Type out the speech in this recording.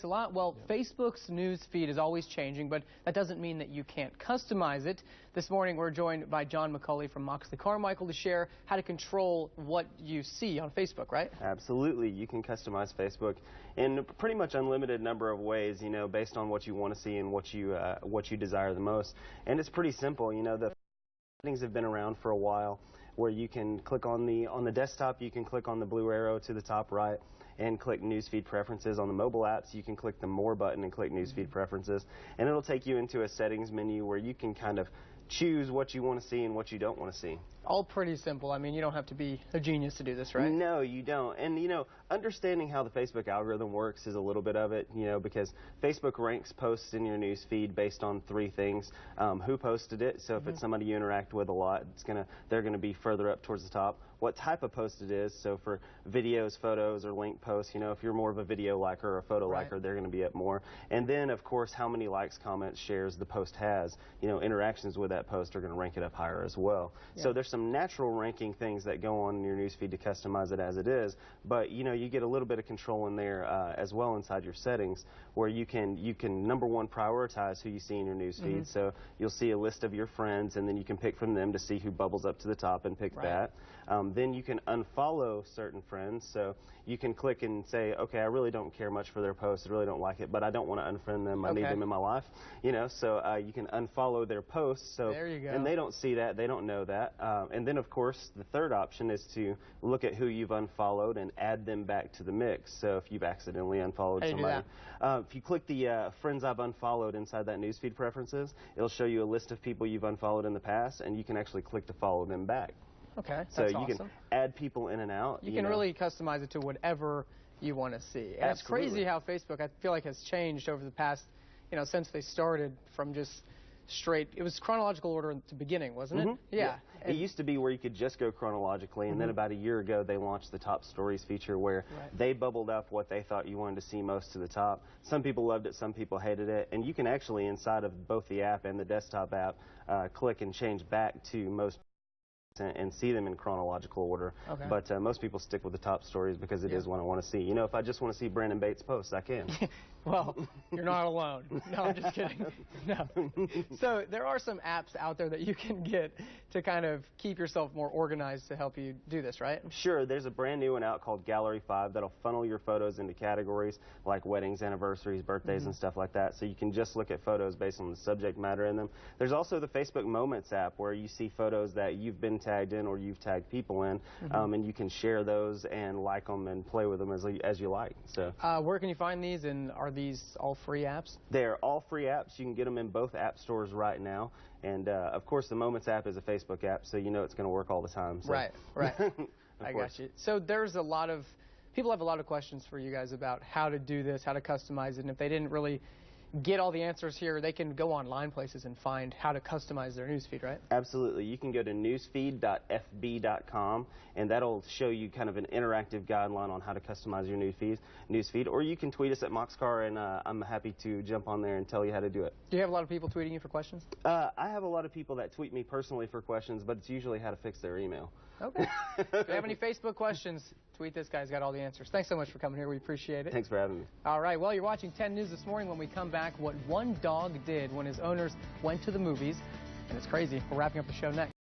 A lot. Well, Facebook's news feed is always changing, but that doesn't mean that you can't customize it. This morning, we're joined by John McCulley from Moxley Carmichael to share how to control what you see on Facebook, right? Absolutely. You can customize Facebook in a pretty much unlimited number of ways, based on what you want to see and what you desire the most. And it's pretty simple. The settings have been around for a while, where you can click on the desktop, you can click on the blue arrow to the top right and click newsfeed preferences. On the mobile apps, you can click the more button and click newsfeed preferences, and it'll take you into a settings menu where you can kind of choose what you want to see and what you don't want to see. All pretty simple. I mean, you don't have to be a genius to do this, right? No, you don't. And, understanding how the Facebook algorithm works is a little bit of it, because Facebook ranks posts in your news feed based on three things. Who posted it, so if it's somebody you interact with a lot, they're going to be further up towards the top. What type of post it is, so for videos, photos, or link posts, if you're more of a video liker or a photo liker, they're going to be up more. And then, of course, how many likes, comments, shares the post has. Interactions with that post are going to rank it up higher as well. Yeah. So there's some natural ranking things that go on in your newsfeed to customize it as it is, but you get a little bit of control in there as well inside your settings, where you can number one, prioritize who you see in your newsfeed. So you'll see a list of your friends, and then you can pick from them to see who bubbles up to the top and pick that. Then you can unfollow certain friends, so you can click and say, okay, I really don't care much for their post, I really don't like it, but I don't want to unfriend them, I need them in my life, so you can unfollow their posts, so there you go. And they don't see that, they don't know that. And then, of course, the third option is to look at who you've unfollowed and add them back to the mix. So if you've accidentally unfollowed somebody, if you click the friends I've unfollowed inside that newsfeed preferences, it'll show you a list of people you've unfollowed in the past, and you can actually click to follow them back. Okay, so that's you awesome. can add people in and out. You can really customize it to whatever you want to see. And it's crazy how Facebook, I feel like, has changed over the past, since they started from just straight. It was chronological order at the beginning, wasn't it? Yeah. It used to be where you could just go chronologically, and then about a year ago they launched the top stories feature, where they bubbled up what they thought you wanted to see most to the top. Some people loved it, some people hated it, and you can actually, inside of both the app and the desktop app, click and change back to most and see them in chronological order. But most people stick with the top stories because it is what I want to see. If I just want to see Brandon Bates' posts, I can. Well, you're not alone. No, I'm just kidding. No. So there are some apps out there that you can get to kind of keep yourself more organized to help you do this, right? Sure. There's a brand new one out called Gallery 5 that'll funnel your photos into categories like weddings, anniversaries, birthdays, and stuff like that. So you can just look at photos based on the subject matter in them. There's also the Facebook Moments app, where you see photos that you've been tagged in or you've tagged people in, and you can share those and like them and play with them as you like. So where can you find these, and are these all free apps? They're all free apps. You can get them in both app stores right now. And, of course, the Moments app is a Facebook app, so it's going to work all the time. So. Right. I got you. So there's people have a lot of questions for you guys about how to do this, how to customize it, and if they didn't really get all the answers here, they can go online places and find how to customize their newsfeed, right? Absolutely. You can go to newsfeed.fb.com, and that'll show you kind of an interactive guideline on how to customize your newsfeed. Or you can tweet us at MoxCar, and I'm happy to jump on there and tell you how to do it. Do you have a lot of people tweeting you for questions? I have a lot of people that tweet me personally for questions, but it's usually how to fix their email. Okay. If you have any Facebook questions, tweet this guy. He's got all the answers. Thanks so much for coming here. We appreciate it. Thanks for having me. All right. Well, you're watching 10 News this morning. When we come back, what one dog did when his owners went to the movies. And it's crazy. We're wrapping up the show next.